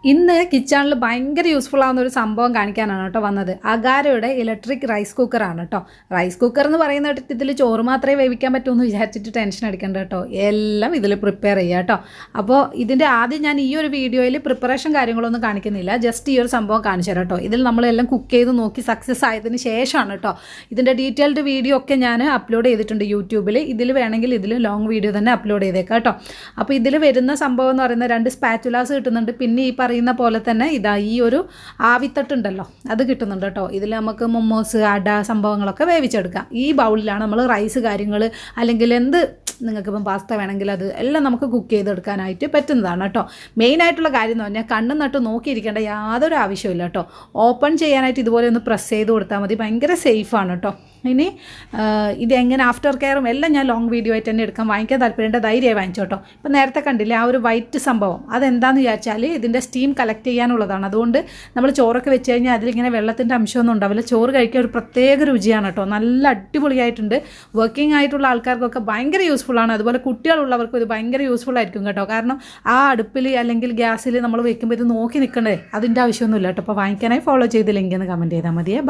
ഇന്ന് കിച്ചണിൽ ഭയങ്കര യൂസ്ഫുൾ ആവുന്ന ഒരു സംഭവം കാണിക്കാനാണ് കേട്ടോ വന്നത്. അഗാരയുടെ ഇലക്ട്രിക് റൈസ് കുക്കറാണ് കേട്ടോ. റൈസ് കുക്കർ എന്ന് പറയുന്ന കേട്ടിട്ട് ഇതിൽ ചോറ് മാത്രമേ വേവിക്കാൻ പറ്റുമെന്ന് വിചാരിച്ചിട്ട് ടെൻഷൻ അടിക്കണ്ട കേട്ടോ. എല്ലാം ഇതിൽ പ്രിപ്പയർ ചെയ്യുക കേട്ടോ. അപ്പോൾ ഇതിൻ്റെ ആദ്യം ഞാൻ ഈ ഒരു വീഡിയോയിൽ പ്രിപ്പറേഷൻ കാര്യങ്ങളൊന്നും കാണിക്കുന്നില്ല, ജസ്റ്റ് ഈ ഒരു സംഭവം കാണിച്ചു തരാം കേട്ടോ. ഇതിൽ നമ്മളെല്ലാം കുക്ക് ചെയ്ത് നോക്കി സക്സസ് ആയതിന് ശേഷമാണ് കേട്ടോ ഇതിൻ്റെ ഡീറ്റെയിൽഡ് വീഡിയോ ഒക്കെ ഞാൻ അപ്ലോഡ് ചെയ്തിട്ടുണ്ട് യൂട്യൂബിൽ. ഇതിൽ വേണമെങ്കിൽ ഇതിൽ ലോങ് വീഡിയോ തന്നെ അപ്ലോഡ് ചെയ്തേക്കാം കേട്ടോ. അപ്പോൾ ഇതിൽ വരുന്ന സംഭവം എന്ന് പറയുന്ന 2 സ്പാറ്റുലാസ് കിട്ടുന്നുണ്ട്. പിന്നെ ഈ പറയുന്ന പോലെ തന്നെ ഇതാ ഈ ഒരു ആവിത്തട്ടുണ്ടല്ലോ അത് കിട്ടുന്നുണ്ട് കേട്ടോ. ഇതിൽ നമുക്ക് മൊമോസ് അട സംഭവങ്ങളൊക്കെ വേവിച്ചെടുക്കാം. ഈ ബൗളിലാണ് നമ്മൾ റൈസ് കാര്യങ്ങൾ അല്ലെങ്കിൽ എന്ത് നിങ്ങൾക്കിപ്പം പാസ്ത വേണമെങ്കിൽ അത് എല്ലാം നമുക്ക് കുക്ക് ചെയ്തെടുക്കാനായിട്ട് പറ്റുന്നതാണ് കേട്ടോ. മെയിനായിട്ടുള്ള കാര്യം എന്ന് പറഞ്ഞാൽ കണ്ണും നട്ട് നോക്കിയിരിക്കേണ്ട യാതൊരു ആവശ്യമില്ല കേട്ടോ. ഓപ്പൺ ചെയ്യാനായിട്ട് ഇതുപോലെ ഒന്ന് പ്രസ് ചെയ്ത് കൊടുത്താൽ മതി. ഭയങ്കര സേഫാണ് കേട്ടോ. ഇനി ഇതെങ്ങനെ ആഫ്റ്റർ കെയറും എല്ലാം ഞാൻ ലോങ് വീഡിയോ ആയിട്ട് തന്നെ എടുക്കാൻ വാങ്ങിക്കാൻ താല്പര്യമുണ്ട്. ധൈര്യമായി വാങ്ങിച്ചോ കേട്ടോ. ഇപ്പം നേരത്തെ കണ്ടില്ലേ ആ ഒരു വൈറ്റ് സംഭവം, അതെന്താണെന്ന് വിചാരിച്ചാൽ ഇതിൻ്റെ സ്റ്റീം കളക്ട് ചെയ്യാനുള്ളതാണ്. അതുകൊണ്ട് നമ്മൾ ചോറൊക്കെ വെച്ച് കഴിഞ്ഞാൽ അതിലിങ്ങനെ വെള്ളത്തിൻ്റെ അംശമൊന്നും ഉണ്ടാവില്ല. ചോറ് കഴിക്കാൻ ഒരു പ്രത്യേക രുചിയാണ് കേട്ടോ. നല്ല അടിപൊളിയായിട്ടുണ്ട്. വർക്കിംഗ് ആയിട്ടുള്ള ആൾക്കാർക്കൊക്കെ ഭയങ്കര യൂസ്ഫുൾ ആണ്. അതുപോലെ കുട്ടികളുള്ളവർക്കും ഇത് ഭയങ്കര യൂസ്ഫുൾ ആയിരിക്കും കേട്ടോ. കാരണം ആ അടുപ്പിൽ അല്ലെങ്കിൽ ഗ്യാസിൽ നമ്മൾ വെക്കുമ്പോൾ ഇത് നോക്കി നിൽക്കണ്ടേ, അതിൻ്റെ ആവശ്യമൊന്നുമില്ല കേട്ടോ. അപ്പോൾ വാങ്ങിക്കാനായി ഫോളോ ചെയ്ത് ലിങ്ക് എന്ന് കമൻറ്റ് ചെയ്താൽ മതിയേ.